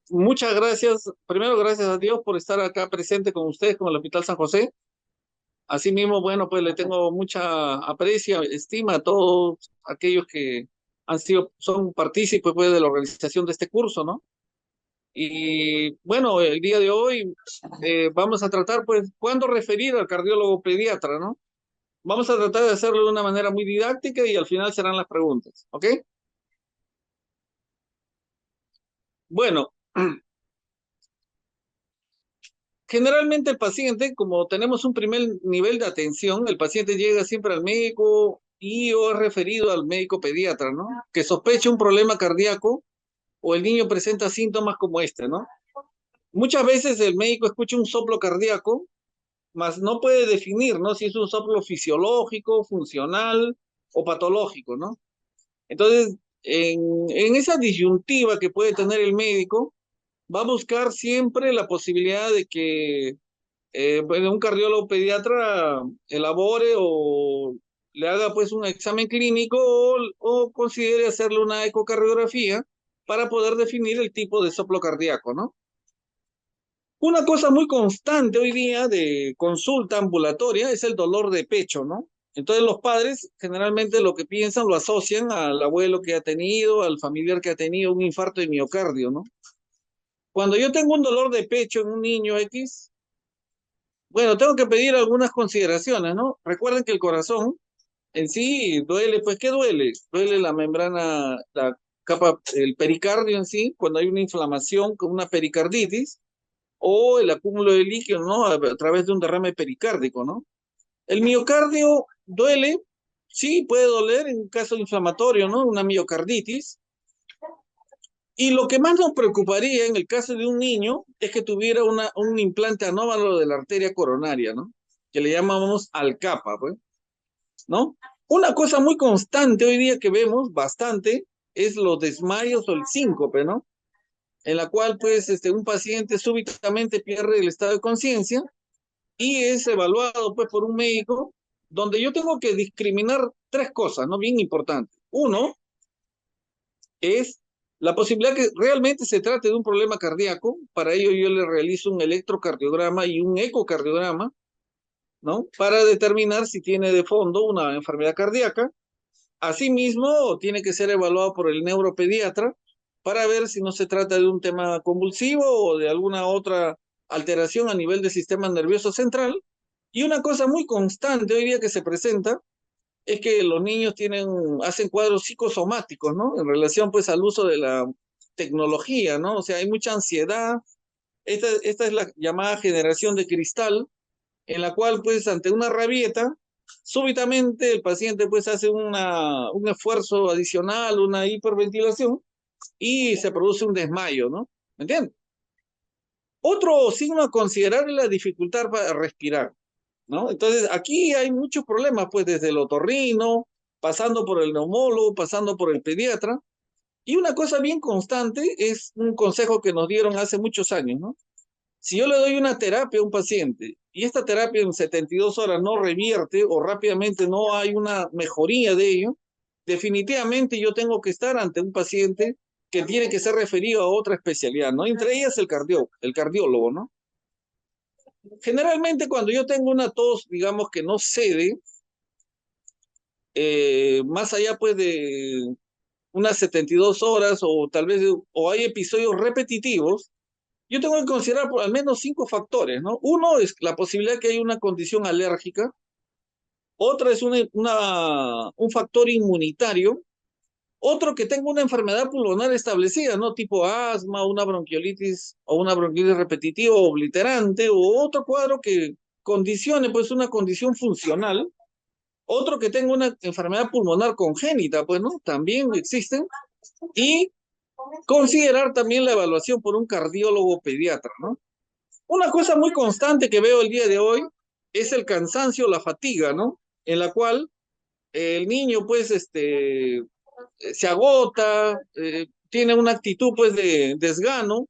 Muchas gracias. Primero, gracias a Dios por estar acá presente con ustedes, con el Hospital San José. Asimismo, bueno, pues le tengo mucha aprecio, estima a todos aquellos que son partícipes pues, de la organización de este curso, ¿no? Y bueno, el día de hoy vamos a tratar, pues, cuándo referir al cardiólogo pediatra, ¿no? Vamos a tratar de hacerlo de una manera muy didáctica y al final serán las preguntas, ¿ok? Bueno. Generalmente el paciente, como tenemos un primer nivel de atención, el paciente llega siempre al médico y o es referido al médico pediatra, ¿no? Que sospeche un problema cardíaco o el niño presenta síntomas como este, ¿no? Muchas veces el médico escucha un soplo cardíaco, mas no puede definir, ¿no? Si es un soplo fisiológico, funcional o patológico, ¿no? Entonces, en esa disyuntiva que puede tener el médico, va a buscar siempre la posibilidad de que bueno, un cardiólogo pediatra elabore o le haga pues un examen clínico o considere hacerle una ecocardiografía para poder definir el tipo de soplo cardíaco, ¿no? Una cosa muy constante hoy día de consulta ambulatoria es el dolor de pecho, ¿no? Entonces los padres generalmente lo que piensan lo asocian al abuelo que ha tenido, al familiar que ha tenido un infarto de miocardio, ¿no? Cuando yo tengo un dolor de pecho en un niño X, bueno, tengo que pedir algunas consideraciones, ¿no? Recuerden que el corazón en sí duele, pues ¿qué duele? Duele la membrana, la capa, el pericardio en sí, cuando hay una inflamación con una pericarditis o el acúmulo de líquido, ¿no? A través de un derrame pericárdico, ¿no? El miocardio duele, sí, puede doler en un caso inflamatorio, ¿no? Una miocarditis. Y lo que más nos preocuparía en el caso de un niño es que tuviera un implante anómalo de la arteria coronaria, ¿no? Que le llamamos alcapa, pues, ¿no? Una cosa muy constante hoy día que vemos bastante es los desmayos o el síncope, ¿no? En la cual, pues, un paciente súbitamente pierde el estado de conciencia y es evaluado, pues, por un médico, donde yo tengo que discriminar tres cosas, ¿no? Bien importantes. Uno es la posibilidad que realmente se trate de un problema cardíaco. Para ello yo le realizo un electrocardiograma y un ecocardiograma, ¿no? Para determinar si tiene de fondo una enfermedad cardíaca. Asimismo, tiene que ser evaluado por el neuropediatra para ver si no se trata de un tema convulsivo o de alguna otra alteración a nivel del sistema nervioso central. Y una cosa muy constante hoy día que se presenta es que los niños hacen cuadros psicosomáticos, ¿no? En relación pues al uso de la tecnología, ¿no? O sea, hay mucha ansiedad. Esta es la llamada generación de cristal, en la cual pues ante una rabieta, súbitamente el paciente pues hace un esfuerzo adicional, una hiperventilación y se produce un desmayo, ¿no? ¿Me entiendes? Otro signo a considerar es la dificultad para respirar, ¿no? Entonces, aquí hay muchos problemas, pues desde el otorrino, pasando por el neumólogo, pasando por el pediatra. Y una cosa bien constante es un consejo que nos dieron hace muchos años, ¿no? Si yo le doy una terapia a un paciente y esta terapia en 72 horas no revierte o rápidamente no hay una mejoría de ello, definitivamente yo tengo que estar ante un paciente que tiene que ser referido a otra especialidad, ¿no? Entre ellas el cardiólogo, ¿no? Generalmente cuando yo tengo una tos, digamos que no cede, más allá pues de unas 72 horas o tal vez, o hay episodios repetitivos, yo tengo que considerar por al menos cinco factores, ¿no? Uno es la posibilidad que hay una condición alérgica, otra es un factor inmunitario, otro que tenga una enfermedad pulmonar establecida, ¿no? Tipo asma, una bronquiolitis o una bronquiolitis repetitiva o obliterante, o otro cuadro que condicione pues una condición funcional, otro que tenga una enfermedad pulmonar congénita, pues, ¿no? También existen, y considerar también la evaluación por un cardiólogo pediatra, ¿no? Una cosa muy constante que veo el día de hoy es el cansancio, la fatiga, ¿no? En la cual el niño, pues, se agota, tiene una actitud, pues, de desgano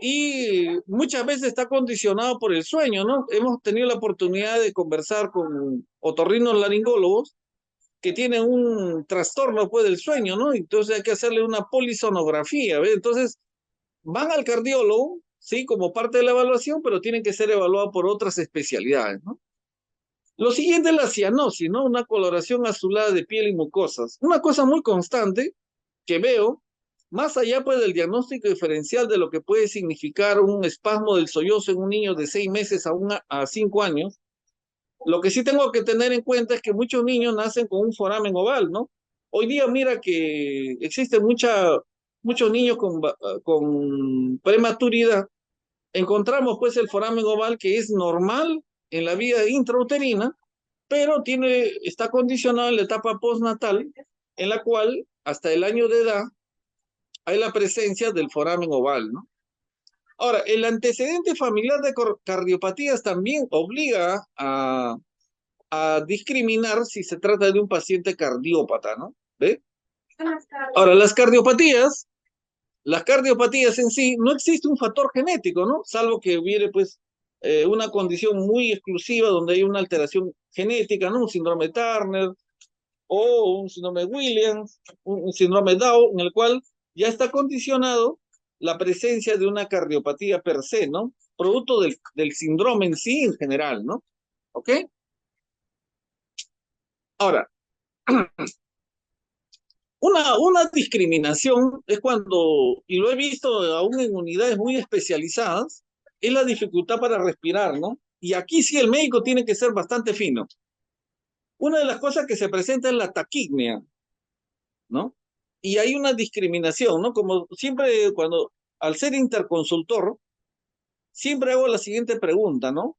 y muchas veces está condicionado por el sueño, ¿no? Hemos tenido la oportunidad de conversar con otorrinos laringólogos que tienen un trastorno, pues, del sueño, ¿no? Entonces hay que hacerle una polisonografía, ¿ves? Entonces, van al cardiólogo, sí, como parte de la evaluación, pero tienen que ser evaluados por otras especialidades, ¿no? Lo siguiente es la cianosis, ¿no? Una coloración azulada de piel y mucosas. Una cosa muy constante que veo, más allá pues del diagnóstico diferencial de lo que puede significar un espasmo del sollozo en un niño de 6 meses a 5 años, lo que sí tengo que tener en cuenta es que muchos niños nacen con un foramen oval, ¿no? Hoy día mira que existen muchos niños con prematuridad. Encontramos pues el foramen oval que es normal en la vida intrauterina, pero está condicionado en la etapa postnatal, en la cual hasta el año de edad hay la presencia del foramen oval, ¿no? Ahora, el antecedente familiar de cardiopatías también obliga a discriminar si se trata de un paciente cardiópata, ¿no? ¿Ve? Ahora, las cardiopatías en sí, no existe un factor genético, ¿no? Salvo que hubiere, pues, una condición muy exclusiva donde hay una alteración genética, ¿no? Un síndrome de Turner o un síndrome de Williams, un síndrome de Down, en el cual ya está condicionado la presencia de una cardiopatía per se, ¿no? Producto del síndrome en sí en general, ¿no? ¿Ok? Ahora, una discriminación es cuando, y lo he visto aún en unidades muy especializadas, es la dificultad para respirar, ¿no? Y aquí sí el médico tiene que ser bastante fino. Una de las cosas que se presenta es la taquipnea, ¿no? Y hay una discriminación, ¿no? Como siempre, al ser interconsultor, siempre hago la siguiente pregunta, ¿no?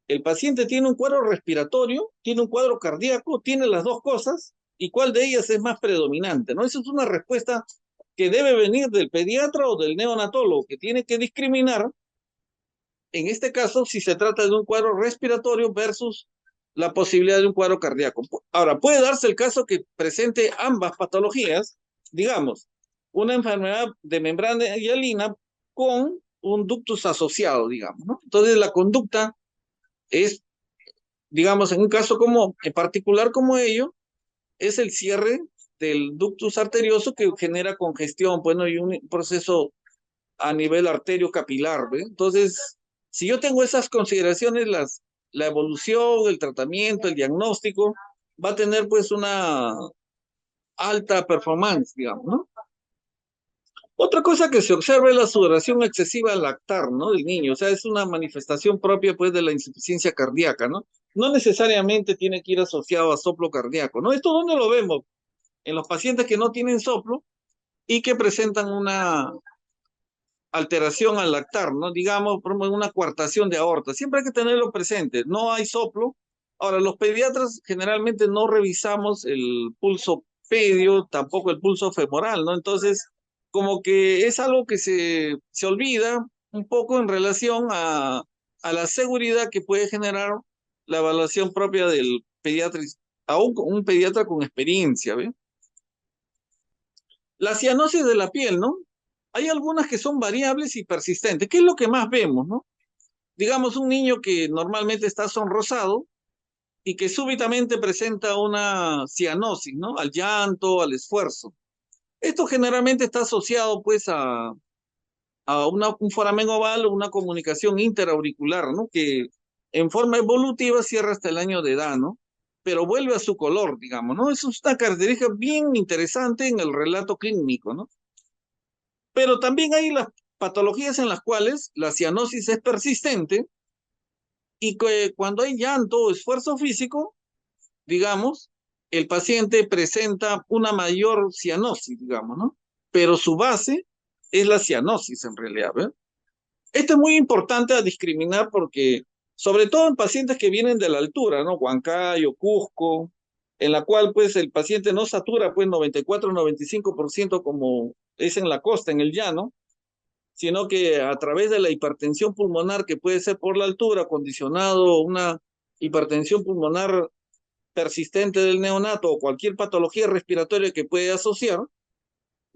El paciente tiene un cuadro respiratorio, tiene un cuadro cardíaco, tiene las dos cosas, ¿y cuál de ellas es más predominante? ¿No? Esa es una respuesta que debe venir del pediatra o del neonatólogo, que tiene que discriminar, en este caso, si se trata de un cuadro respiratorio versus la posibilidad de un cuadro cardíaco. Ahora, puede darse el caso que presente ambas patologías, digamos, una enfermedad de membrana hialina con un ductus asociado, digamos, ¿no? Entonces, la conducta es, digamos, en un caso en particular como ello, es el cierre del ductus arterioso que genera congestión, bueno, y un proceso a nivel arterio capilar, ¿ve? Entonces, si yo tengo esas consideraciones, la evolución, el tratamiento, el diagnóstico, va a tener pues una alta performance, digamos, ¿no? Otra cosa que se observa es la sudoración excesiva al lactar, ¿no? Del niño, o sea, es una manifestación propia, pues, de la insuficiencia cardíaca, ¿no? No necesariamente tiene que ir asociado a soplo cardíaco, ¿no? ¿Esto dónde lo vemos? En los pacientes que no tienen soplo y que presentan una alteración al lactar, ¿no? Digamos, por ejemplo, una coartación de aorta. Siempre hay que tenerlo presente. No hay soplo. Ahora, los pediatras generalmente no revisamos el pulso pedio, tampoco el pulso femoral, ¿no? Entonces, como que es algo que se olvida un poco en relación a la seguridad que puede generar la evaluación propia del pediatra, aún un pediatra con experiencia, ¿ve? La cianosis de la piel, ¿no? Hay algunas que son variables y persistentes. ¿Qué es lo que más vemos, no? Digamos, un niño que normalmente está sonrosado y que súbitamente presenta una cianosis, ¿no? Al llanto, al esfuerzo. Esto generalmente está asociado, pues, a un foramen oval o una comunicación interauricular, ¿no? Que en forma evolutiva cierra hasta el año de edad, ¿no? Pero vuelve a su color, digamos, ¿no? Eso es una característica bien interesante en el relato clínico, ¿no? Pero también hay las patologías en las cuales la cianosis es persistente y que cuando hay llanto o esfuerzo físico, digamos, el paciente presenta una mayor cianosis, digamos, ¿no? Pero su base es la cianosis en realidad, ¿verdad? Esto es muy importante a discriminar porque, sobre todo en pacientes que vienen de la altura, ¿no? Huancayo, Cusco, en la cual pues el paciente no satura pues 94-95% como es en la costa, en el llano, sino que a través de la hipertensión pulmonar que puede ser por la altura, condicionado una hipertensión pulmonar persistente del neonato o cualquier patología respiratoria que puede asociar,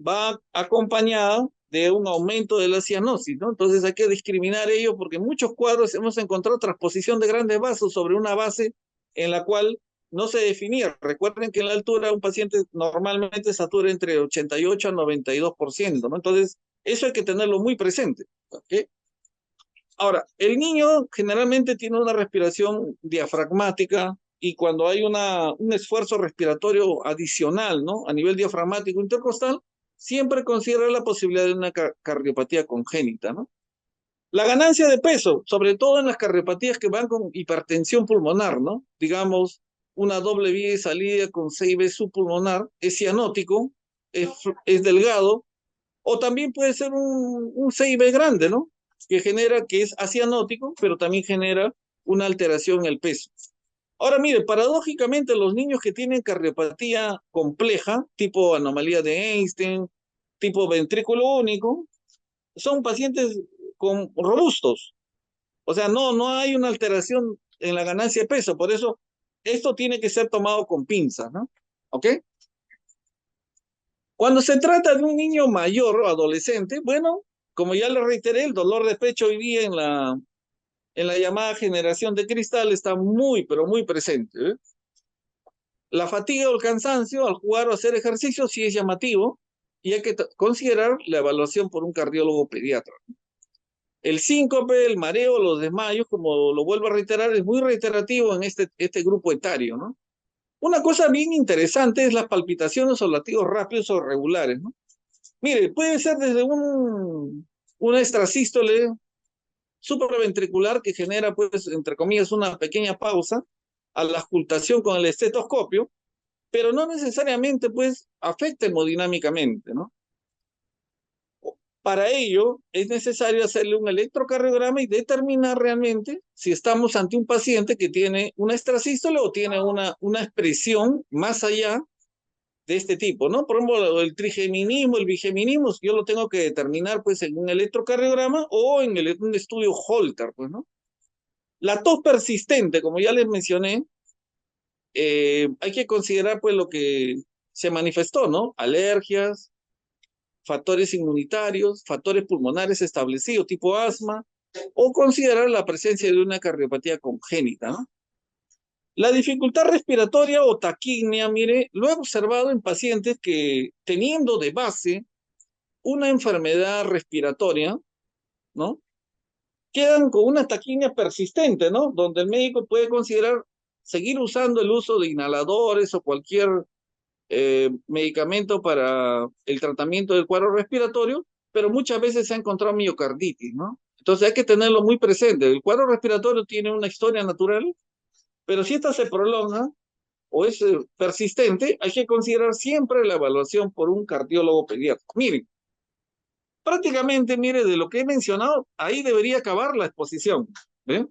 va acompañada de un aumento de la cianosis, ¿no? Entonces hay que discriminar ello porque en muchos cuadros hemos encontrado transposición de grandes vasos sobre una base en la cual no se definía. Recuerden que en la altura un paciente normalmente satura entre 88 a 92%, ¿no? Entonces Eso hay que tenerlo muy presente. ¿Ok? Ahora, el niño generalmente tiene una respiración diafragmática y cuando hay un esfuerzo respiratorio adicional, ¿no? A nivel diafragmático intercostal, siempre considera la posibilidad de una cardiopatía congénita, ¿no? La ganancia de peso, sobre todo en las cardiopatías que van con hipertensión pulmonar, ¿no? Digamos, una doble vía de salida con CIB subpulmonar, es cianótico, es delgado, o también puede ser un CIB grande, ¿no? Que es acianótico, pero también genera una alteración en el peso. Ahora, mire, paradójicamente los niños que tienen cardiopatía compleja, tipo anomalía de Einstein, tipo ventrículo único, son pacientes robustos. O sea, no hay una alteración en la ganancia de peso. Por eso, esto tiene que ser tomado con pinzas, ¿no? ¿Ok? Cuando se trata de un niño mayor o adolescente, bueno, como ya le reiteré, el dolor de pecho hoy día en la llamada generación de cristal está muy, pero muy presente. ¿Eh? La fatiga o el cansancio al jugar o hacer ejercicio sí es llamativo y hay que considerar la evaluación por un cardiólogo pediatra. El síncope, el mareo, los desmayos, como lo vuelvo a reiterar, es muy reiterativo en este grupo etario, ¿no? Una cosa bien interesante es las palpitaciones o latidos rápidos o regulares, ¿no? Mire, puede ser desde una extrasístole supraventricular que genera, pues, entre comillas, una pequeña pausa a la auscultación con el estetoscopio, pero no necesariamente, pues, afecta hemodinámicamente, ¿no? Para ello, es necesario hacerle un electrocardiograma y determinar realmente si estamos ante un paciente que tiene una extrasístole o tiene una expresión más allá de este tipo, ¿no? Por ejemplo, el trigeminismo, el bigeminismo, yo lo tengo que determinar, pues, en un electrocardiograma o en un estudio Holter, pues, ¿no? La tos persistente, como ya les mencioné, hay que considerar, pues, lo que se manifestó, ¿no? Alergias, factores inmunitarios, factores pulmonares establecidos, tipo asma, o considerar la presencia de una cardiopatía congénita, ¿no? La dificultad respiratoria o taquimia, mire, lo he observado en pacientes que teniendo de base una enfermedad respiratoria, ¿no? Quedan con una taquimia persistente, ¿no? Donde el médico puede considerar seguir usando el uso de inhaladores o cualquier medicamento para el tratamiento del cuadro respiratorio, pero muchas veces se ha encontrado miocarditis, ¿no? Entonces hay que tenerlo muy presente. El cuadro respiratorio tiene una historia natural, pero si esta se prolonga o es persistente, hay que considerar siempre la evaluación por un cardiólogo pediatra. Miren, prácticamente, mire, de lo que he mencionado, ahí debería acabar la exposición. ¿Eh?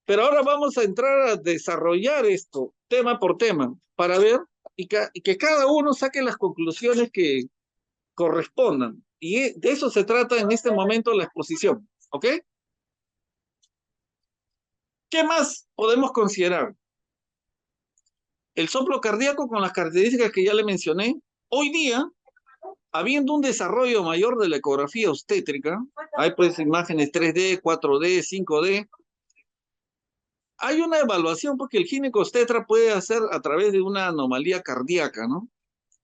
Pero ahora vamos a entrar a desarrollar esto tema por tema para ver y que cada uno saque las conclusiones que correspondan. Y de eso se trata en este momento la exposición. ¿Ok? ¿Qué más podemos considerar? El soplo cardíaco con las características que ya le mencioné. Hoy día, habiendo un desarrollo mayor de la ecografía obstétrica, hay pues imágenes 3D, 4D, 5D, hay una evaluación porque el ginecobstetra puede hacer a través de una anomalía cardíaca, ¿no?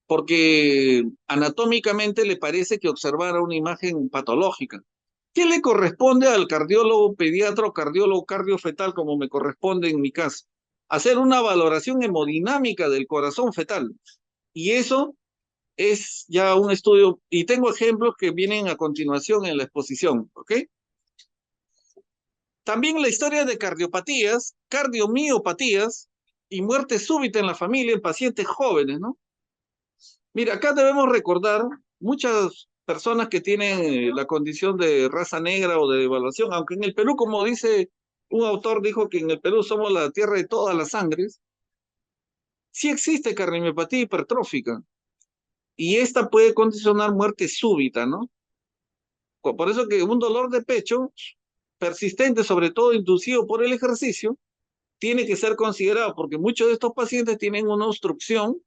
Porque anatómicamente le parece que observara una imagen patológica. ¿Qué le corresponde al cardiólogo pediatra o cardiólogo cardiofetal, como me corresponde en mi caso? Hacer una valoración hemodinámica del corazón fetal. Y eso es ya un estudio, y tengo ejemplos que vienen a continuación en la exposición, ¿ok? También la historia de cardiopatías, cardiomiopatías y muerte súbita en la familia en pacientes jóvenes, ¿no? Mira, acá debemos recordar muchas personas que tienen la condición de raza negra o de evaluación, aunque en el Perú, como dice un autor, dijo que en el Perú somos la tierra de todas las sangres, sí existe cardiomopatía hipertrófica y esta puede condicionar muerte súbita, ¿no? Por eso que un dolor de pecho persistente, sobre todo inducido por el ejercicio, tiene que ser considerado porque muchos de estos pacientes tienen una obstrucción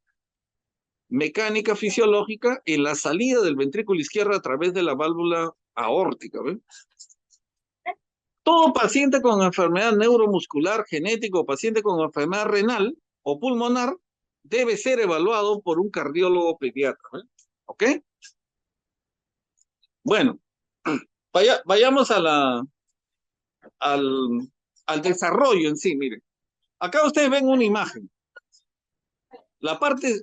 mecánica fisiológica en la salida del ventrículo izquierdo a través de la válvula aórtica. ¿Ve? Todo paciente con enfermedad neuromuscular, genética o paciente con enfermedad renal o pulmonar debe ser evaluado por un cardiólogo pediatra. ¿Ve? ¿Ok? Bueno, vayamos al, al desarrollo en sí, miren. Acá ustedes ven una imagen. La parte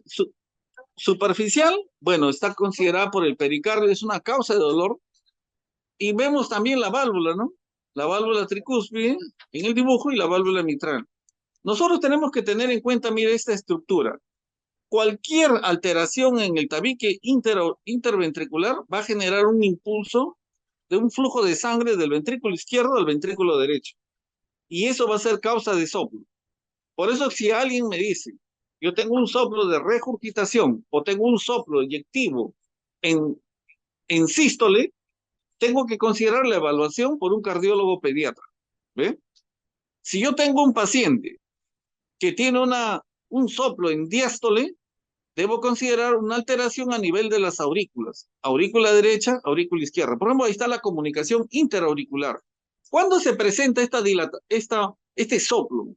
superficial, bueno, está considerada por el pericardio, es una causa de dolor. Y vemos también la válvula, ¿no? La válvula tricúspide en el dibujo y la válvula mitral. Nosotros tenemos que tener en cuenta, mire, esta estructura. Cualquier alteración en el tabique interventricular va a generar un impulso de un flujo de sangre del ventrículo izquierdo al ventrículo derecho. Y eso va a ser causa de soplo. Por eso si alguien me dice, yo tengo un soplo de regurgitación o tengo un soplo eyectivo en, en sístole, tengo que considerar la evaluación por un cardiólogo pediatra. ¿Ve? Si yo tengo un paciente que tiene un soplo en diástole, debo considerar una alteración a nivel de las aurículas. Aurícula derecha, aurícula izquierda. Por ejemplo, ahí está la comunicación interauricular. ¿Cuándo se presenta este soplo?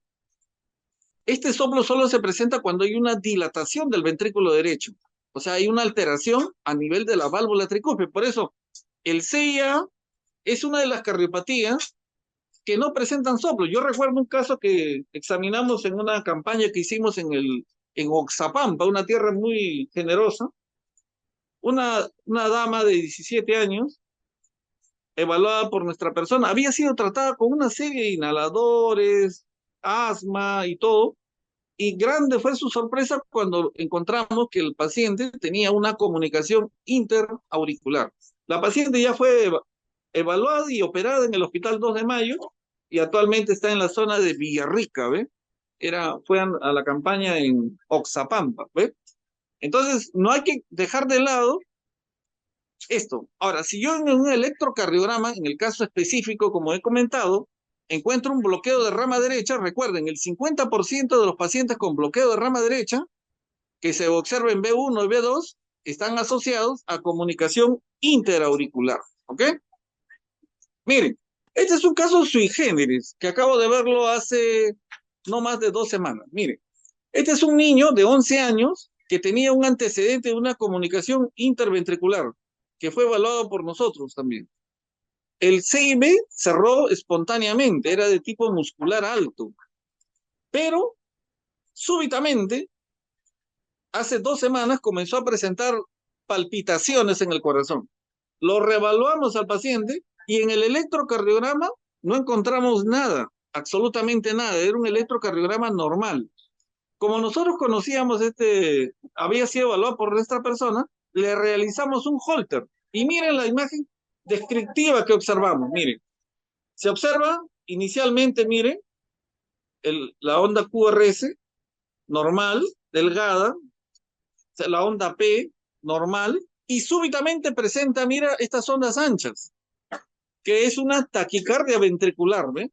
Este soplo solo se presenta cuando hay una dilatación del ventrículo derecho. O sea, hay una alteración a nivel de la válvula tricúspide. Por eso, el CIA es una de las cardiopatías que no presentan soplo. Yo recuerdo un caso que examinamos en una campaña que hicimos en Oxapampa, una tierra muy generosa. Una dama de 17 años, evaluada por nuestra persona, había sido tratada con una serie de inhaladores, asma y todo, y grande fue su sorpresa cuando encontramos que el paciente tenía una comunicación interauricular. La paciente ya fue evaluada y operada en el Hospital 2 de Mayo y actualmente está en la zona de Villarrica, ¿ve? Fue a la campaña en Oxapampa, ¿ve? Entonces, no hay que dejar de lado esto. Ahora, si yo en un electrocardiograma, en el caso específico, como he comentado, encuentro un bloqueo de rama derecha, recuerden, el 50% de los pacientes con bloqueo de rama derecha que se observa en B1 y B2 están asociados a comunicación interauricular. ¿Ok? Miren, este es un caso sui generis, que acabo de verlo hace no más de 2 semanas. Miren, este es un niño de 11 años que tenía un antecedente de una comunicación interventricular, que fue evaluado por nosotros también. El CIB cerró espontáneamente, era de tipo muscular alto, pero súbitamente, hace 2 semanas, comenzó a presentar palpitaciones en el corazón. Lo reevaluamos al paciente y en el electrocardiograma no encontramos nada, absolutamente nada, era un electrocardiograma normal. Como nosotros conocíamos había sido evaluado por nuestra persona, le realizamos un Holter. Y miren la imagen descriptiva que observamos, miren. Se observa inicialmente, miren, la onda QRS normal, delgada, la onda P normal, y súbitamente presenta, mira, estas ondas anchas, que es una taquicardia ventricular, ¿ve?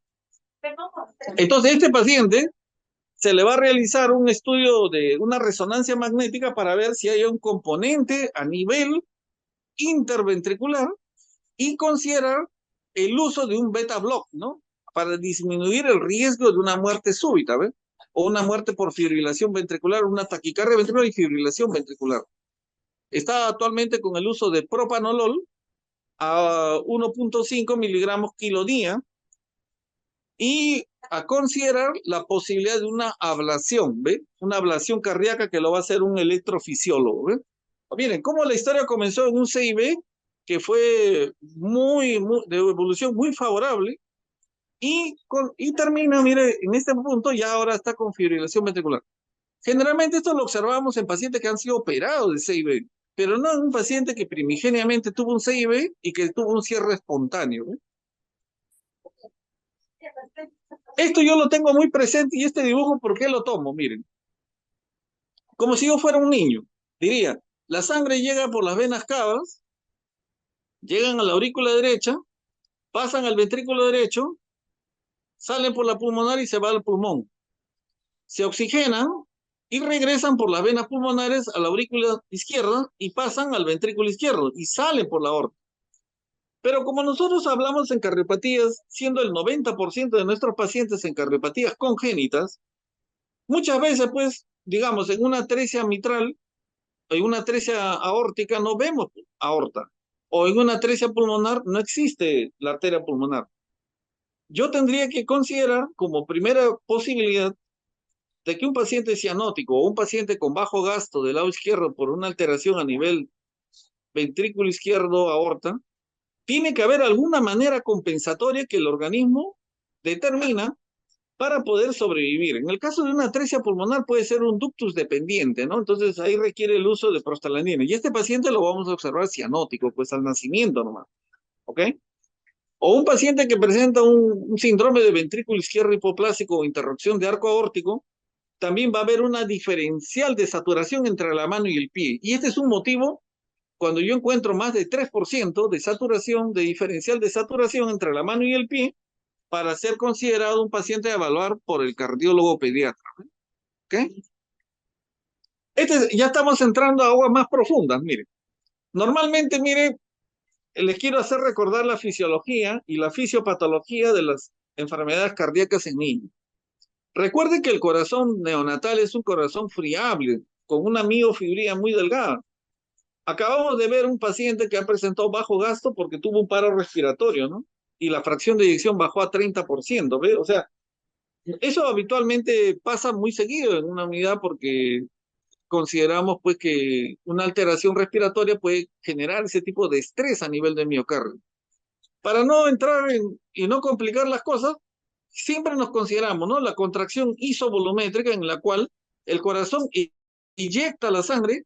Entonces, este paciente se le va a realizar un estudio de una resonancia magnética para ver si hay un componente a nivel interventricular y considerar el uso de un beta block, ¿no? Para disminuir el riesgo de una muerte súbita, ¿ves? O una muerte por fibrilación ventricular, una taquicardia ventricular y fibrilación ventricular. Está actualmente con el uso de propanolol a 1.5 miligramos kilo día y a considerar la posibilidad de una ablación, ¿ve? Una ablación cardíaca que lo va a hacer un electrofisiólogo, ¿ve? Miren, cómo la historia comenzó en un CIB que fue de evolución muy favorable y termina, mire, en este punto ya ahora está con fibrilación ventricular. Generalmente esto lo observamos en pacientes que han sido operados de CIB, pero no en un paciente que primigeniamente tuvo un CIB y que tuvo un cierre espontáneo, ¿ve? Esto yo lo tengo muy presente y este dibujo, ¿por qué lo tomo? Miren, como si yo fuera un niño. Diría, la sangre llega por las venas cavas, llegan a la aurícula derecha, pasan al ventrículo derecho, salen por la pulmonar y se va al pulmón. Se oxigenan y regresan por las venas pulmonares a la aurícula izquierda y pasan al ventrículo izquierdo y salen por la aorta. Pero como nosotros hablamos en cardiopatías, siendo el 90% de nuestros pacientes en cardiopatías congénitas, muchas veces, pues, digamos, en una atresia mitral, en una atresia aórtica, no vemos aorta. o en una atresia pulmonar no existe la arteria pulmonar. Yo tendría que considerar como primera posibilidad de que un paciente cianótico o un paciente con bajo gasto del lado izquierdo por una alteración a nivel ventrículo izquierdo aorta, tiene que haber alguna manera compensatoria que el organismo determina para poder sobrevivir. En el caso de una atresia pulmonar puede ser un ductus dependiente, ¿no? Entonces ahí requiere el uso de prostaglandina. Y este paciente lo vamos a observar cianótico, pues al nacimiento nomás, ¿ok? O un paciente que presenta un síndrome de ventrículo izquierdo hipoplásico o interrupción de arco aórtico, también va a haber una diferencial de saturación entre la mano y el pie. Y este es un motivo cuando yo encuentro más de 3% de saturación, de diferencial de saturación entre la mano y el pie, para ser considerado un paciente a evaluar por el cardiólogo pediatra. ¿Ok? Ya estamos entrando a aguas más profundas, mire. Normalmente, mire, les quiero hacer recordar la fisiología y la fisiopatología de las enfermedades cardíacas en niños. Recuerden que el corazón neonatal es un corazón friable, con una miofibría muy delgada. Acabamos de ver un paciente que ha presentado bajo gasto porque tuvo un paro respiratorio, ¿no? Y la fracción de eyección bajó a 30%, ¿ve? O sea, eso habitualmente pasa muy seguido en una unidad porque consideramos pues que una alteración respiratoria puede generar ese tipo de estrés a nivel de miocardio. Para no entrar y no complicar las cosas, siempre nos consideramos, ¿no? La contracción isovolumétrica en la cual el corazón eyecta la sangre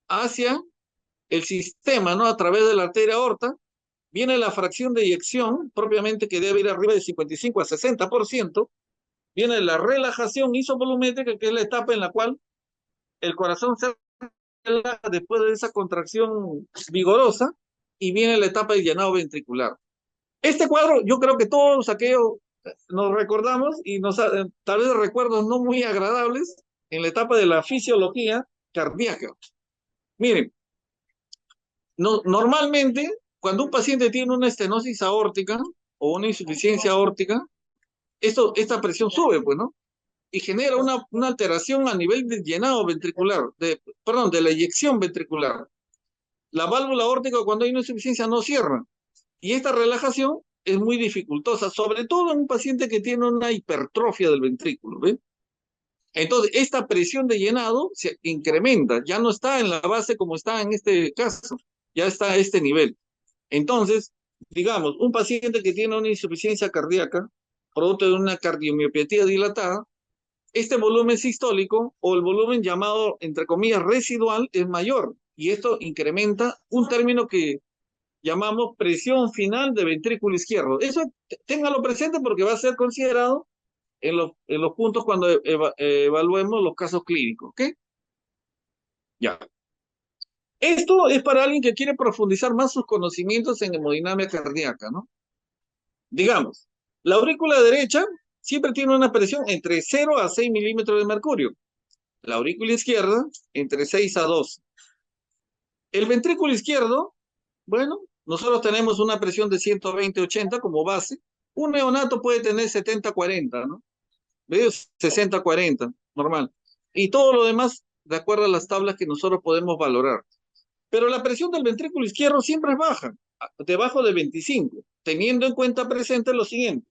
hacia el sistema, ¿no? A través de la arteria aorta, viene la fracción de eyección, propiamente que debe ir arriba de 55 a 60%, viene la relajación isovolumétrica, que es la etapa en la cual el corazón se relaja después de esa contracción vigorosa, y viene la etapa de llenado ventricular. Este cuadro, yo creo que todos aquellos nos recordamos y tal vez recuerdos no muy agradables en la etapa de la fisiología cardíaca. Miren, normalmente, cuando un paciente tiene una estenosis aórtica o una insuficiencia aórtica, esta presión sube, pues, ¿no? Y genera una alteración a nivel del llenado ventricular, perdón, de la eyección ventricular. La válvula aórtica, cuando hay una insuficiencia, no cierra. Y esta relajación es muy dificultosa, sobre todo en un paciente que tiene una hipertrofia del ventrículo, ¿ven? Entonces, esta presión de llenado se incrementa, ya no está en la base como está en este caso, ya está a este nivel. Entonces, digamos, un paciente que tiene una insuficiencia cardíaca, producto de una cardiomiopatía dilatada, este volumen sistólico o el volumen llamado, entre comillas, residual es mayor. Y esto incrementa un término que llamamos presión final de ventrículo izquierdo. Eso téngalo presente porque va a ser considerado en los puntos cuando evaluemos los casos clínicos. ¿Ok? Ya. Esto es para alguien que quiere profundizar más sus conocimientos en hemodinámica cardíaca, ¿no? Digamos, la aurícula derecha siempre tiene una presión entre 0 a 6 milímetros de mercurio. La aurícula izquierda entre 6 a 12. El ventrículo izquierdo, bueno, nosotros tenemos una presión de 120-80 como base. Un neonato puede tener 70-40, ¿no? ¿Ves? 60-40, normal. Y todo lo demás de acuerdo a las tablas que nosotros podemos valorar. Pero la presión del ventrículo izquierdo siempre es baja, debajo de 25, teniendo en cuenta presente lo siguiente.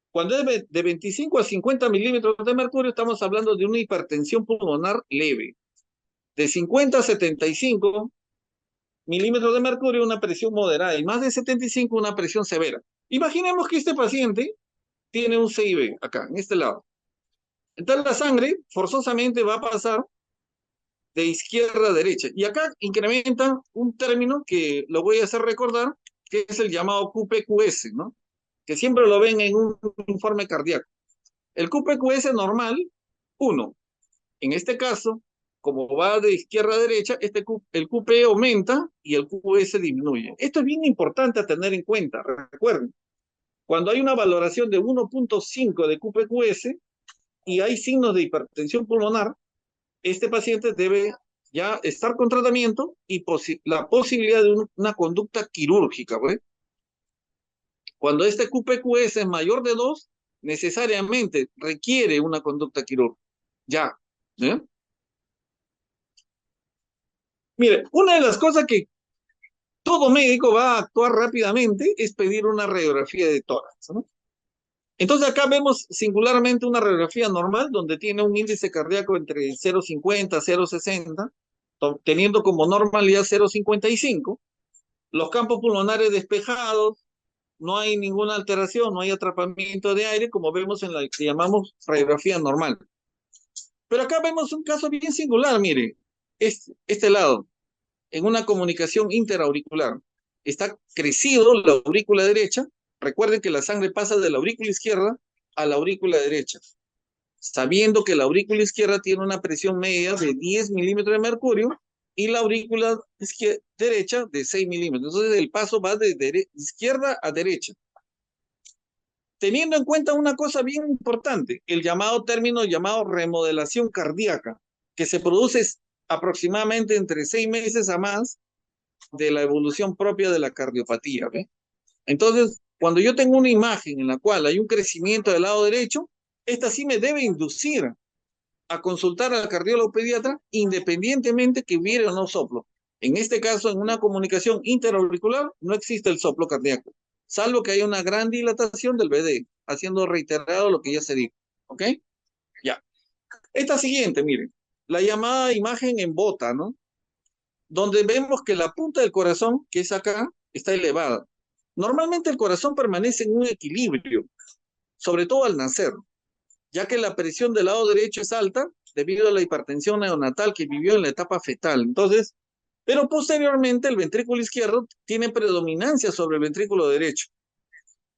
Cuando es de 25 a 50 milímetros de mercurio, estamos hablando de una hipertensión pulmonar leve. De 50 a 75 milímetros de mercurio, una presión moderada, y más de 75, una presión severa. Imaginemos que este paciente tiene un CIB acá, en este lado. Entonces la sangre forzosamente va a pasar de izquierda a derecha. Y acá incrementa un término que lo voy a hacer recordar, que es el llamado QPQS, ¿no? Que siempre lo ven en un informe cardíaco. El QPQS normal, 1. En este caso, como va de izquierda a derecha, el QP aumenta y el QS disminuye. Esto es bien importante a tener en cuenta. Recuerden, cuando hay una valoración de 1.5 de QPQS y hay signos de hipertensión pulmonar, este paciente debe ya estar con tratamiento y la posibilidad de una conducta quirúrgica, ¿ve? Cuando este QPQS es mayor de 2, necesariamente requiere una conducta quirúrgica. Ya, ¿eh? Mire, una de las cosas que todo médico va a actuar rápidamente es pedir una radiografía de tórax, ¿no? Entonces acá vemos singularmente una radiografía normal donde tiene un índice cardíaco entre 0,50 a 0,60, teniendo como normalidad 0,55, los campos pulmonares despejados, no hay ninguna alteración, no hay atrapamiento de aire, como vemos en la que llamamos radiografía normal. Pero acá vemos un caso bien singular, mire, este lado, en una comunicación interauricular. Está crecido la aurícula derecha. Recuerden que la sangre pasa de la aurícula izquierda a la aurícula derecha, sabiendo que la aurícula izquierda tiene una presión media de 10 milímetros de mercurio y la aurícula derecha de 6 milímetros. Entonces el paso va de izquierda a derecha. Teniendo en cuenta una cosa bien importante, el llamado término llamado remodelación cardíaca, que se produce aproximadamente entre 6 meses a más de la evolución propia de la cardiopatía, ¿ve? Entonces, cuando yo tengo una imagen en la cual hay un crecimiento del lado derecho, esta sí me debe inducir a consultar al cardiólogo pediatra independientemente que hubiera o no soplo. En este caso, en una comunicación interauricular, no existe el soplo cardíaco, salvo que haya una gran dilatación del BD, haciendo reiterado lo que ya se dijo. ¿Ok? Ya. Esta siguiente, miren, la llamada imagen en bota, ¿no? Donde vemos que la punta del corazón, que es acá, está elevada. Normalmente el corazón permanece en un equilibrio, sobre todo al nacer, ya que la presión del lado derecho es alta debido a la hipertensión neonatal que vivió en la etapa fetal. Entonces, pero posteriormente el ventrículo izquierdo tiene predominancia sobre el ventrículo derecho.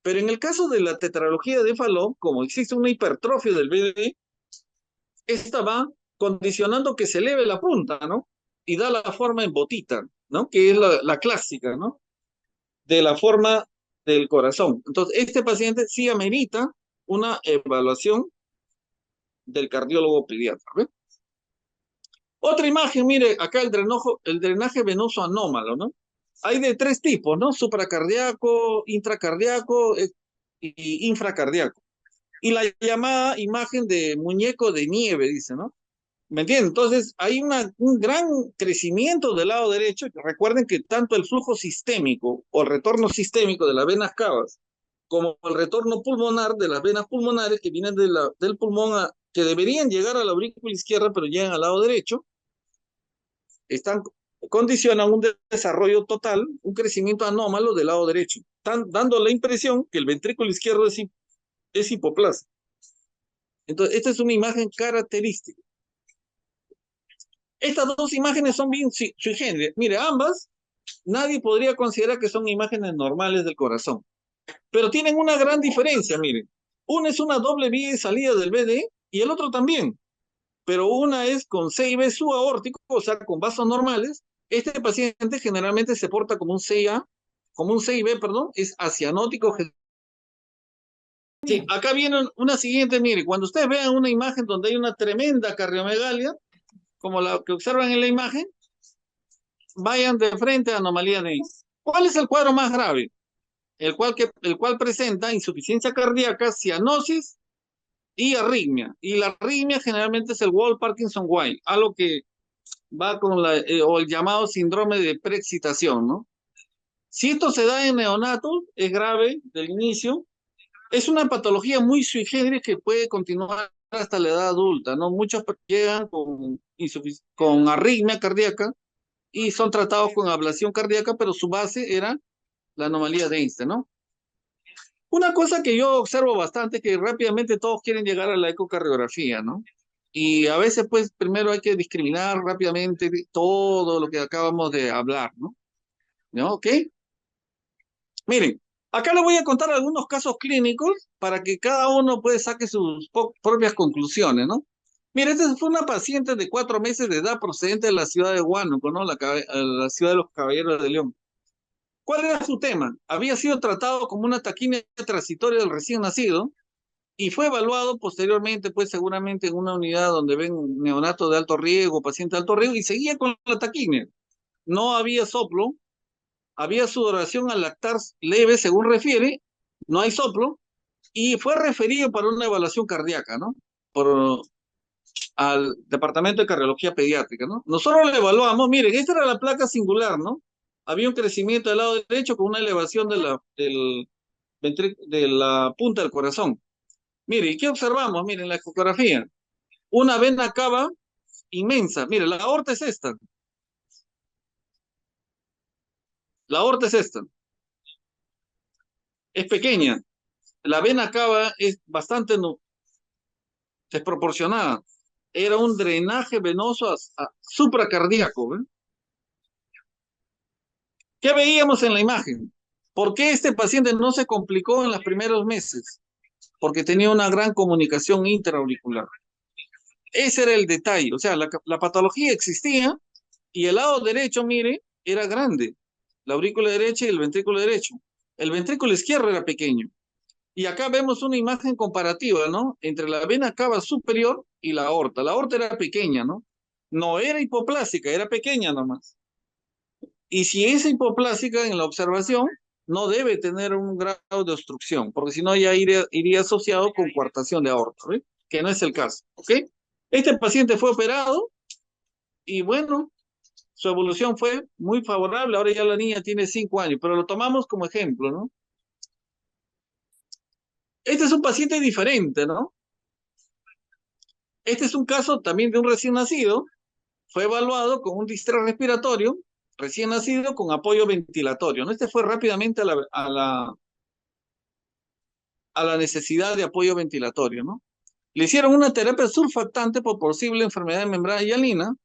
Pero en el caso de la tetralogía de Fallot, como existe una hipertrofia del BD, esta va condicionando que se eleve la punta, ¿no? Y da la forma en botita, ¿no? Que es la clásica, ¿no? De la forma del corazón. Entonces, este paciente sí amerita una evaluación del cardiólogo pediatra. ¿Ve? Otra imagen, mire, acá el drenaje venoso anómalo, ¿no? Hay de tres tipos, ¿no? Supracardíaco, intracardíaco y infracardíaco. Y la llamada imagen de muñeco de nieve, dice, ¿no? ¿Me entienden? Entonces, hay un gran crecimiento del lado derecho. Recuerden que tanto el flujo sistémico o el retorno sistémico de las venas cavas, como el retorno pulmonar de las venas pulmonares que vienen del pulmón, que deberían llegar a la aurícula izquierda, pero llegan al lado derecho, están, condicionan un desarrollo total, un crecimiento anómalo del lado derecho, están dando la impresión que el ventrículo izquierdo es hipoplásico. Entonces, esta es una imagen característica. Estas dos imágenes son bien sui generis. Mire, ambas, nadie podría considerar que son imágenes normales del corazón. Pero tienen una gran diferencia, miren. Una es una doble vía de salida del BD y el otro también. Pero una es con CIB subaórtico, o sea, con vasos normales. Este paciente generalmente se porta como un CIA, como un CIB, perdón, es asianótico. Sí, acá viene una siguiente, mire, cuando ustedes vean una imagen donde hay una tremenda cardiomegalia, como la que observan en la imagen, vayan de frente a anomalía de Einstein. ¿Cuál es el cuadro más grave? El cual presenta insuficiencia cardíaca, cianosis y arritmia. Y la arritmia generalmente es el Wall-Parkinson-White, algo que va con o el llamado síndrome de preexcitación, ¿no? Si esto se da en neonatos, es grave del inicio. Es una patología muy sui generis que puede continuar hasta la edad adulta, ¿no? Muchos llegan con arritmia cardíaca y son tratados con ablación cardíaca, pero su base era la anomalía de Einstein, ¿no? Una cosa que yo observo bastante, que rápidamente todos quieren llegar a la ecocardiografía, ¿no? Y a veces, pues, primero hay que discriminar rápidamente todo lo que acabamos de hablar, ¿no? ¿No? ¿Ok? Miren, acá les voy a contar algunos casos clínicos para que cada uno, pues, saque sus propias conclusiones, ¿no? Mire, esta fue una paciente de 4 meses de edad procedente de la ciudad de Huánuco, ¿no? La ciudad de los Caballeros de León. ¿Cuál era su tema? Había sido tratado como una taquimia transitoria del recién nacido y fue evaluado posteriormente, pues seguramente en una unidad donde ven neonato de alto riesgo, paciente de alto riesgo, y seguía con la taquimia. No había soplo, había sudoración al lactar leve, según refiere, no hay soplo, y fue referido para una evaluación cardíaca, ¿no? Por al departamento de cardiología pediátrica, ¿no? Nosotros le evaluamos, miren, esta era la placa singular, ¿no? Había un crecimiento del lado derecho con una elevación de la punta del corazón. Mire, ¿y qué observamos? Miren la ecografía. Una vena cava inmensa. Mire, la aorta es esta. La aorta es esta. Es pequeña. La vena cava es bastante desproporcionada. Era un drenaje venoso supracardíaco. ¿Eh? ¿Qué veíamos en la imagen? ¿Por qué este paciente no se complicó en los primeros meses? Porque tenía una gran comunicación interauricular. Ese era el detalle. O sea, la patología existía y el lado derecho, mire, era grande. La aurícula derecha y el ventrículo derecho. El ventrículo izquierdo era pequeño. Y acá vemos una imagen comparativa, ¿no? Entre la vena cava superior y la aorta. La aorta era pequeña, ¿no? No era hipoplásica, era pequeña nomás. Y si es hipoplásica en la observación, no debe tener un grado de obstrucción, porque si no ya iría asociado con coartación de aorta, ¿eh? Que no es el caso, ¿ok? Este paciente fue operado y bueno, su evolución fue muy favorable. Ahora ya la niña tiene 5 años, pero lo tomamos como ejemplo, ¿no? Este es un paciente diferente, ¿no? Este es un caso también de un recién nacido. Fue evaluado con un distrés respiratorio, recién nacido, con apoyo ventilatorio, ¿no? Este fue rápidamente a la necesidad de apoyo ventilatorio, ¿no? Le hicieron una terapia surfactante por posible enfermedad de membrana hialina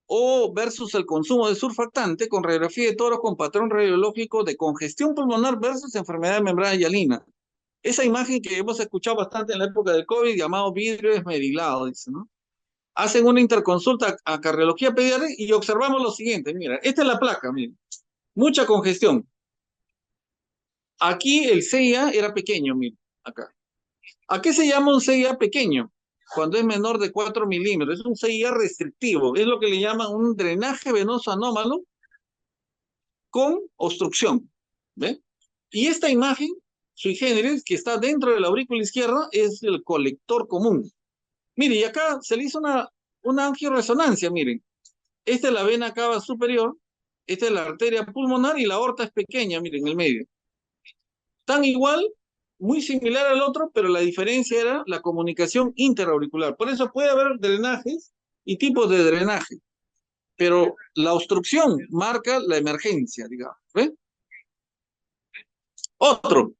o versus el consumo de surfactante con radiografía de tórax con patrón radiológico de congestión pulmonar versus enfermedad de membrana hialina. Esa imagen que hemos escuchado bastante en la época del COVID, llamado vidrio esmerilado, dice, ¿no? Hacen una interconsulta a cardiología pediátrica y observamos lo siguiente, mira, esta es la placa, mira, mucha congestión. Aquí el CIA era pequeño, mira, acá. ¿A qué se llama un CIA pequeño? Cuando es menor de 4 milímetros. Es un CIA restrictivo. Es lo que le llaman un drenaje venoso anómalo con obstrucción. ¿Ve? Y esta imagen, sui generis, que está dentro de la aurícula izquierda, es el colector común. Mire, y acá se le hizo una angioresonancia, miren. Esta es la vena cava superior, esta es la arteria pulmonar y la aorta es pequeña, miren, en el medio. Tan igual, muy similar al otro, pero la diferencia era la comunicación interauricular. Por eso puede haber drenajes y tipos de drenaje, pero la obstrucción marca la emergencia, digamos. ¿Ve? Otro.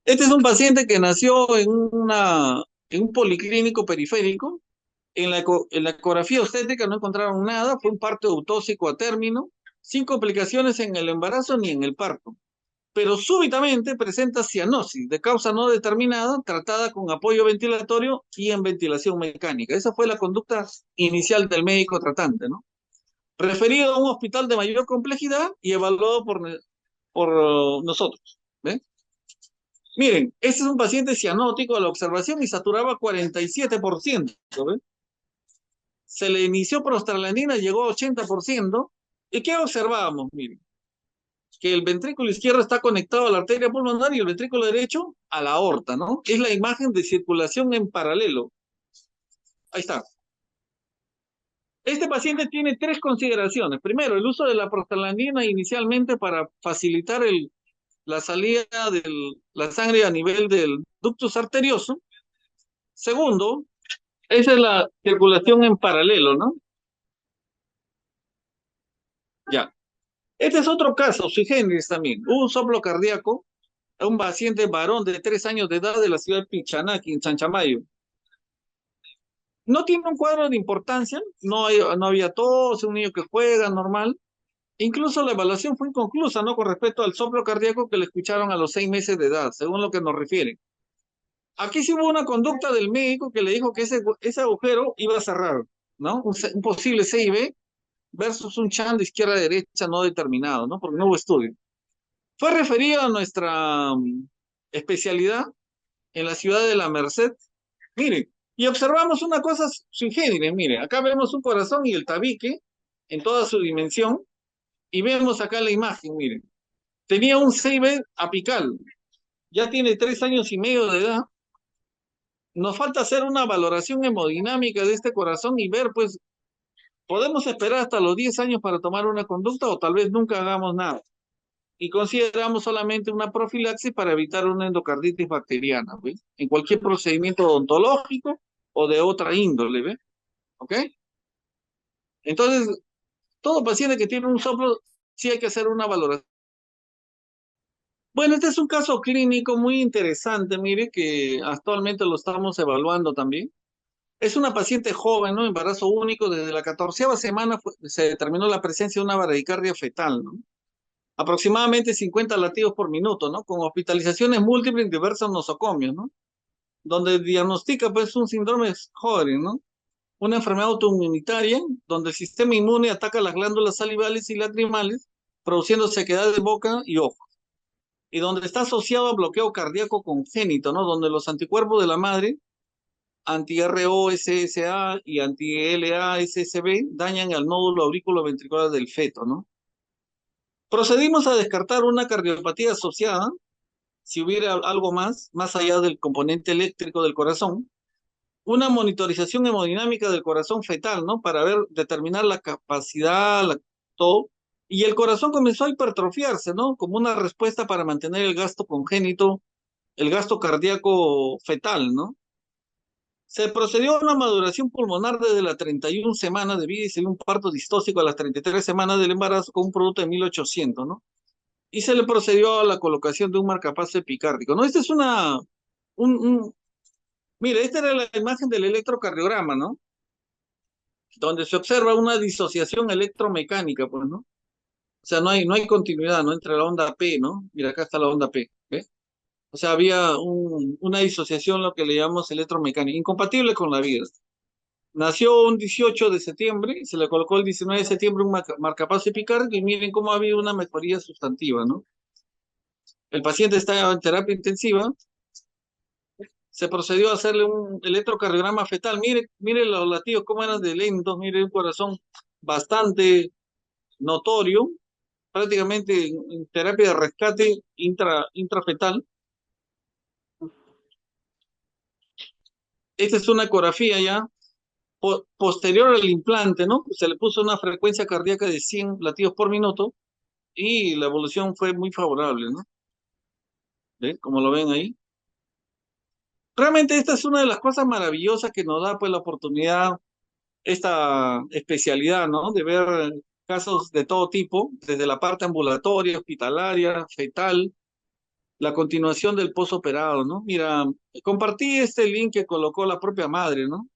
Este es un paciente que nació en un policlínico periférico. En la ecografía obstétrica no encontraron nada, fue un parto eutóxico a término, sin complicaciones en el embarazo ni en el parto, pero súbitamente presenta cianosis de causa no determinada, tratada con apoyo ventilatorio y en ventilación mecánica. Esa fue la conducta inicial del médico tratante, ¿no? Referido a un hospital de mayor complejidad y evaluado por nosotros. ¿Ven? Miren, este es un paciente cianótico a la observación y saturaba 47%. ¿Ven? Se le inició prostaglandina, llegó a 80%. ¿Y qué observábamos? Miren, que el ventrículo izquierdo está conectado a la arteria pulmonar y el ventrículo derecho a la aorta, ¿no? Es la imagen de circulación en paralelo. Ahí está. Este paciente tiene tres consideraciones. Primero, el uso de la prostaglandina inicialmente para facilitar la salida de la sangre a nivel del ductus arterioso. Segundo, esa es la circulación en paralelo, ¿no? Ya. Este es otro caso, sui generis también. Hubo un soplo cardíaco a un paciente varón de 3 años de edad de la ciudad de Pichanaki, en Chanchamayo. No tiene un cuadro de importancia, no había tos, un niño que juega normal. Incluso la evaluación fue inconclusa, ¿no? Con respecto al soplo cardíaco que le escucharon a los 6 meses de edad, según lo que nos refieren. Aquí sí hubo una conducta del médico que le dijo que ese agujero iba a cerrar, ¿no? Un posible CIB versus un CHAN de izquierda a derecha no determinado, ¿no? Porque no hubo estudio. Fue referido a nuestra especialidad en la ciudad de La Merced. Miren, y observamos una cosa sui generis, miren, acá vemos un corazón y el tabique en toda su dimensión, y vemos acá la imagen, miren. Tenía un CIB apical, ya tiene 3 años y medio de edad, nos falta hacer una valoración hemodinámica de este corazón y ver, pues, podemos esperar hasta los 10 años para tomar una conducta o tal vez nunca hagamos nada. Y consideramos solamente una profilaxis para evitar una endocarditis bacteriana, ¿ves? En cualquier procedimiento odontológico o de otra índole, ¿ves? ¿Ok? Entonces, todo paciente que tiene un soplo, sí hay que hacer una valoración. Bueno, este es un caso clínico muy interesante, mire, que actualmente lo estamos evaluando también. Es una paciente joven, ¿no? Embarazo único, desde la 14ª semana se determinó la presencia de una bradicardia fetal, ¿no? Aproximadamente 50 latidos por minuto, ¿no? Con hospitalizaciones múltiples en diversos nosocomios, ¿no? Donde diagnostica, pues, un síndrome Sjögren, ¿no? Una enfermedad autoinmunitaria donde el sistema inmune ataca las glándulas salivales y lacrimales, produciendo sequedad de boca y ojos, y donde está asociado a bloqueo cardíaco congénito, ¿no? Donde los anticuerpos de la madre, anti-ROSSA y anti-LASSB, dañan al nódulo aurículo-ventricular del feto, ¿no? Procedimos a descartar una cardiopatía asociada, si hubiera algo más allá del componente eléctrico del corazón, una monitorización hemodinámica del corazón fetal, ¿no? Para ver, determinar la capacidad, todo. Y el corazón comenzó a hipertrofiarse, ¿no? Como una respuesta para mantener el gasto congénito, el gasto cardíaco fetal, ¿no? Se procedió a una maduración pulmonar desde la 31 semana de vida y se dio un parto distóxico a las 33 semanas del embarazo con un producto de 1800, ¿no? Y se le procedió a la colocación de un marcapaso epicárdico, ¿no? Esta es un, mire, esta era la imagen del electrocardiograma, ¿no? Donde se observa una disociación electromecánica, pues, ¿no? O sea, no hay continuidad, ¿no? Entre la onda P, ¿no? Mira, acá está la onda P, ¿ves? O sea, había una disociación, lo que le llamamos electromecánica, incompatible con la vida. Nació un 18 de septiembre, se le colocó el 19 de septiembre un marcapaso epicárdico y miren cómo ha habido una mejoría sustantiva, ¿no? El paciente está en terapia intensiva, se procedió a hacerle un electrocardiograma fetal. Mire los latidos, cómo eran de lentos, mire un corazón bastante notorio, prácticamente en terapia de rescate intrafetal. Esta es una ecografía ya posterior al implante, ¿no? Se le puso una frecuencia cardíaca de 100 latidos por minuto y la evolución fue muy favorable, ¿no? ¿Ven? Como lo ven ahí. Realmente esta es una de las cosas maravillosas que nos da pues la oportunidad, esta especialidad, ¿no? De ver casos de todo tipo, desde la parte ambulatoria, hospitalaria, fetal, la continuación del posoperado, ¿no? Mira, compartí este link que colocó la propia madre, ¿no?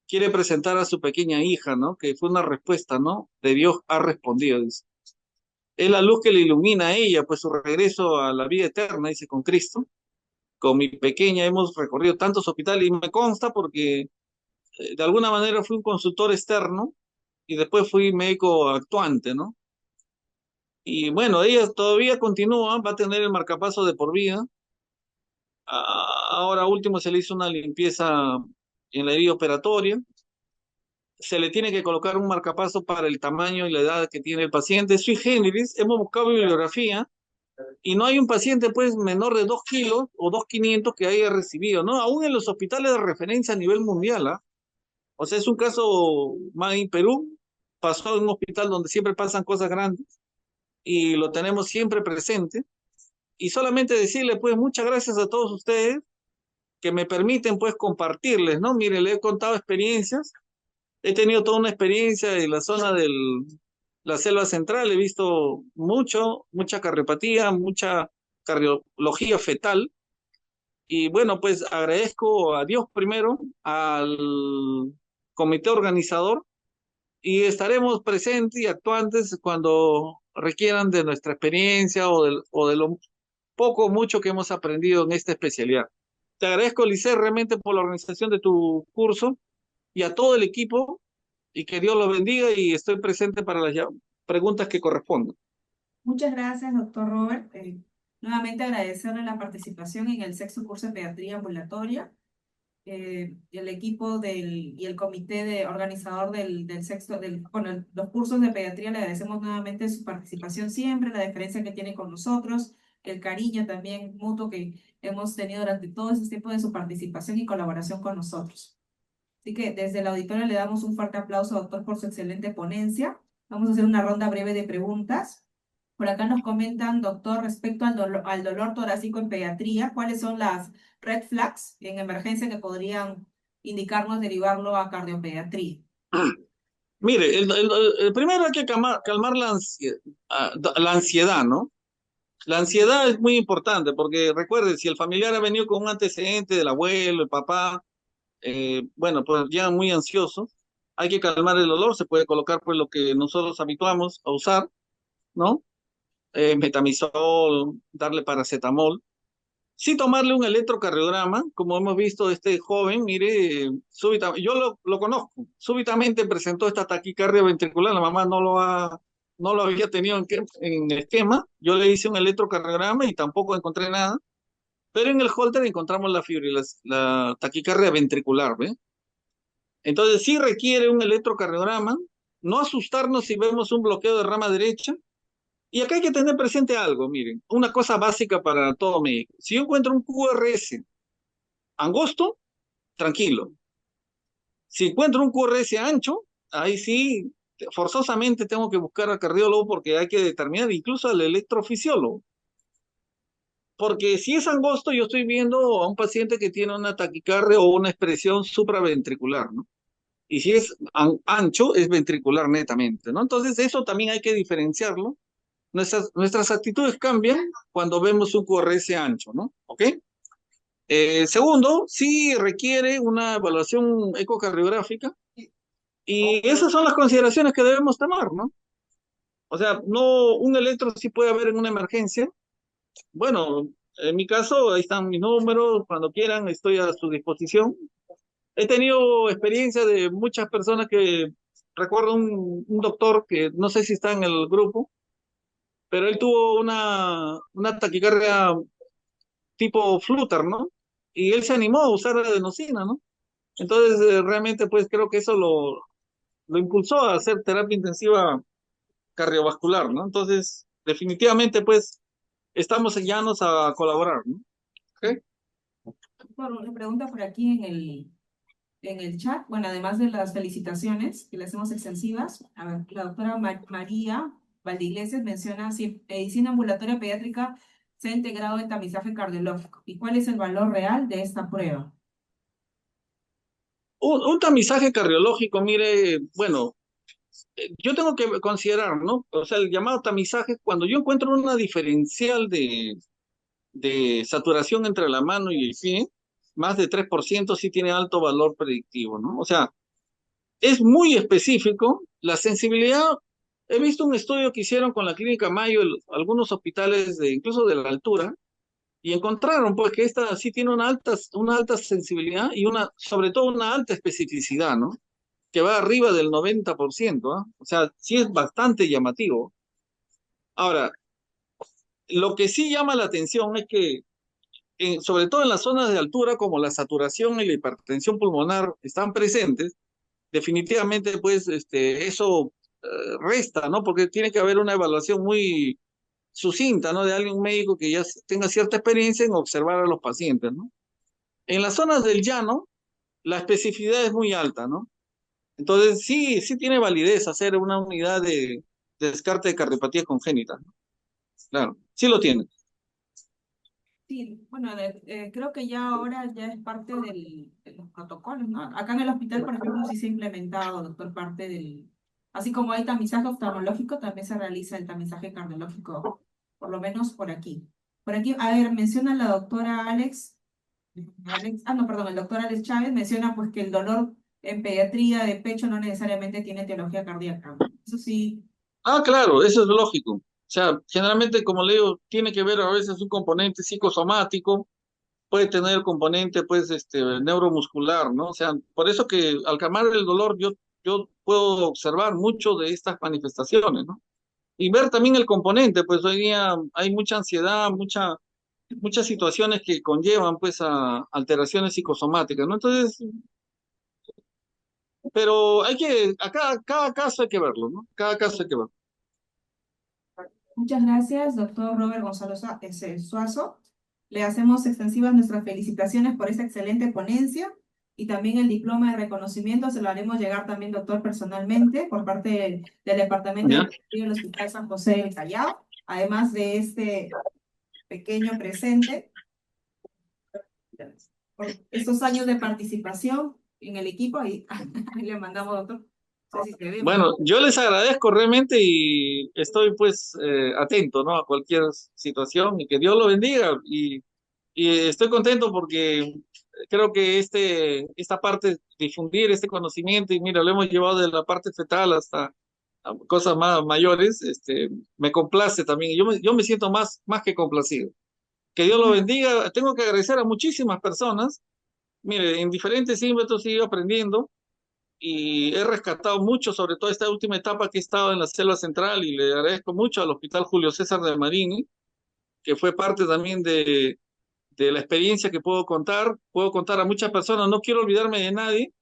Quiere presentar a su pequeña hija, ¿no? Que fue una respuesta, ¿no? De Dios ha respondido, dice. Es la luz que le ilumina a ella, pues su regreso a la vida eterna, dice, con Cristo. Con mi pequeña hemos recorrido tantos hospitales y me consta porque de alguna manera fui un consultor externo y después fui médico actuante, ¿no? Y bueno, ella todavía continúa, va a tener el marcapaso de por vida. Ahora último se le hizo una limpieza en la herida operatoria. Se le tiene que colocar un marcapaso para el tamaño y la edad que tiene el paciente. Sui generis, hemos buscado bibliografía y no hay un paciente pues menor de 2 kilos o 2.500 que haya recibido, ¿no? Aún en los hospitales de referencia a nivel mundial, ¿ah? O sea, es un caso más en Perú, pasó en un hospital donde siempre pasan cosas grandes y lo tenemos siempre presente. Y solamente decirle pues muchas gracias a todos ustedes que me permiten pues compartirles, ¿no? Mire, le he contado experiencias, he tenido toda una experiencia en la zona de la selva central, he visto mucha cardiopatía, mucha cardiología fetal, y bueno, pues agradezco a Dios primero, al comité organizador, y estaremos presentes y actuantes cuando requieran de nuestra experiencia o de lo poco o mucho que hemos aprendido en esta especialidad. Te agradezco, Lice, realmente por la organización de tu curso y a todo el equipo y que Dios los bendiga y estoy presente para las preguntas que correspondan. Muchas gracias, doctor Robert. Nuevamente agradecerle la participación en el sexto curso de pediatría ambulatoria. El equipo y el comité organizador del sexto, bueno, los cursos de pediatría, le agradecemos nuevamente su participación siempre, la deferencia que tiene con nosotros, el cariño también mutuo que hemos tenido durante todo ese tiempo de su participación y colaboración con nosotros. Así que desde el auditorio le damos un fuerte aplauso, doctor, por su excelente ponencia. Vamos a hacer una ronda breve de preguntas. Por acá nos comentan, doctor, respecto al dolor torácico en pediatría, ¿cuáles son las red flags en emergencia que podrían indicarnos derivarlo a cardiopediatría? Mire, el primero hay que calmar la ansiedad, ¿no? La ansiedad es muy importante porque recuerde, si el familiar ha venido con un antecedente del abuelo, el papá, bueno, pues ya muy ansioso, hay que calmar el dolor, se puede colocar pues lo que nosotros habituamos a usar, ¿no? Metamizol, darle paracetamol. Sí tomarle un electrocardiograma, como hemos visto este joven, mire, súbitamente, yo lo conozco, súbitamente presentó esta taquicardia ventricular, la mamá no lo había tenido en esquema, yo le hice un electrocardiograma y tampoco encontré nada, pero en el Holter encontramos la taquicardia ventricular, ¿ve? Entonces sí requiere un electrocardiograma, no asustarnos si vemos un bloqueo de rama derecha, y acá hay que tener presente algo, miren, una cosa básica para todo médico. Si yo encuentro un QRS angosto, tranquilo. Si encuentro un QRS ancho, ahí sí, forzosamente tengo que buscar al cardiólogo porque hay que determinar, incluso al electrofisiólogo. Porque si es angosto, yo estoy viendo a un paciente que tiene una taquicardia o una expresión supraventricular, ¿no? Y si es ancho, es ventricular netamente, ¿no? Entonces, eso también hay que diferenciarlo. Nuestras actitudes cambian cuando vemos un QRS ancho, ¿no? ¿Ok? Segundo, sí requiere una evaluación ecocardiográfica y esas son las consideraciones que debemos tomar, ¿no? O sea, no, un electro sí puede haber en una emergencia. Bueno, en mi caso, ahí están mis números, cuando quieran estoy a su disposición. He tenido experiencia de muchas personas que, recuerdo un doctor que no sé si está en el grupo, pero él tuvo una taquicardia tipo Flutter, ¿no? Y él se animó a usar adenosina, ¿no? Entonces, realmente, pues creo que eso lo impulsó a hacer terapia intensiva cardiovascular, ¿no? Entonces, definitivamente, pues, estamos llanos a colaborar, ¿no? ¿Ok? Bueno, una pregunta por aquí en el chat. Bueno, además de las felicitaciones que le hacemos extensivas, a ver, la doctora María Valdeiglesias menciona si medicina ambulatoria pediátrica se ha integrado en tamizaje cardiológico. ¿Y cuál es el valor real de esta prueba? Un tamizaje cardiológico, mire, bueno, yo tengo que considerar, ¿no? O sea, el llamado tamizaje, cuando yo encuentro una diferencial de saturación entre la mano y el pie, más de 3% sí tiene alto valor predictivo, ¿no? O sea, es muy específico. La sensibilidad, he visto un estudio que hicieron con la Clínica Mayo, algunos hospitales incluso de la altura, y encontraron pues que esta sí tiene una alta sensibilidad y sobre todo una alta especificidad, ¿no? Que va arriba del 90%, ¿ah? O sea, sí es bastante llamativo. Ahora, lo que sí llama la atención es que, sobre todo en las zonas de altura, como la saturación y la hipertensión pulmonar están presentes, definitivamente, pues, eso resta, ¿no? Porque tiene que haber una evaluación muy sucinta, ¿no? De alguien médico que ya tenga cierta experiencia en observar a los pacientes, ¿no? En las zonas del llano, la especificidad es muy alta, ¿no? Entonces, sí, sí tiene validez hacer una unidad de descarte de cardiopatía congénita, ¿no? Claro, sí lo tiene. Sí, bueno, creo que ya ahora ya es parte de los protocolos, ¿no? Acá en el hospital, por ejemplo, sí se ha implementado, doctor, parte del, así como hay tamizaje oftalmológico, también se realiza el tamizaje cardiológico, por lo menos por aquí. Por aquí, a ver, menciona la doctora no, perdón, el doctor Alex Chávez menciona pues que el dolor en pediatría de pecho no necesariamente tiene etiología cardíaca. Eso sí, Ah, claro, eso es lógico. O sea, generalmente, como le digo, tiene que ver a veces un componente psicosomático, puede tener componente, pues, neuromuscular, ¿no? O sea, por eso que al calmar el dolor, yo puedo observar mucho de estas manifestaciones, ¿no? Y ver también el componente, pues hoy día hay mucha ansiedad, muchas situaciones que conllevan, pues, a alteraciones psicosomáticas, ¿no? Entonces, pero a cada caso hay que verlo, ¿no? Cada caso hay que verlo. Muchas gracias, doctor Robert Gonzalo Suazo. Le hacemos extensivas nuestras felicitaciones por esta excelente ponencia y también el diploma de reconocimiento se lo haremos llegar también, doctor, personalmente por parte del Departamento de ¿Ya? Psiquiatría del Hospital San José del Callao, además de este pequeño presente por estos años de participación en el equipo. Ahí, ahí le mandamos, doctor. No sé si se ve muy Bueno, yo les agradezco realmente y estoy pues atento, ¿no? A cualquier situación y que Dios lo bendiga y estoy contento porque creo que esta parte, difundir este conocimiento y mira, lo hemos llevado de la parte fetal hasta a cosas más mayores, me complace también. Yo me siento más que complacido. Que Dios lo bien. bendiga. Tengo que agradecer a muchísimas personas. Mire, en diferentes ímpetus he ido aprendiendo y he rescatado mucho, sobre todo esta última etapa que he estado en la selva central y le agradezco mucho al Hospital Julio César de Marini, que fue parte también de la experiencia que puedo contar a muchas personas, no quiero olvidarme de nadie,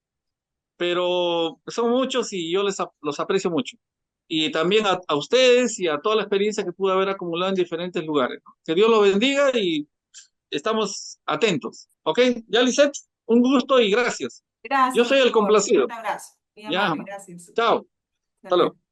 pero son muchos y yo los aprecio mucho. Y también a ustedes y a toda la experiencia que pude haber acumulado en diferentes lugares. Que Dios los bendiga y estamos atentos. ¿Ok? Ya, Lisette, un gusto y gracias. Yo Gracias, soy el doctor. Un complacido. fuerte abrazo. Muy Ya, amable, gracias. chao. Hasta Hasta luego. luego.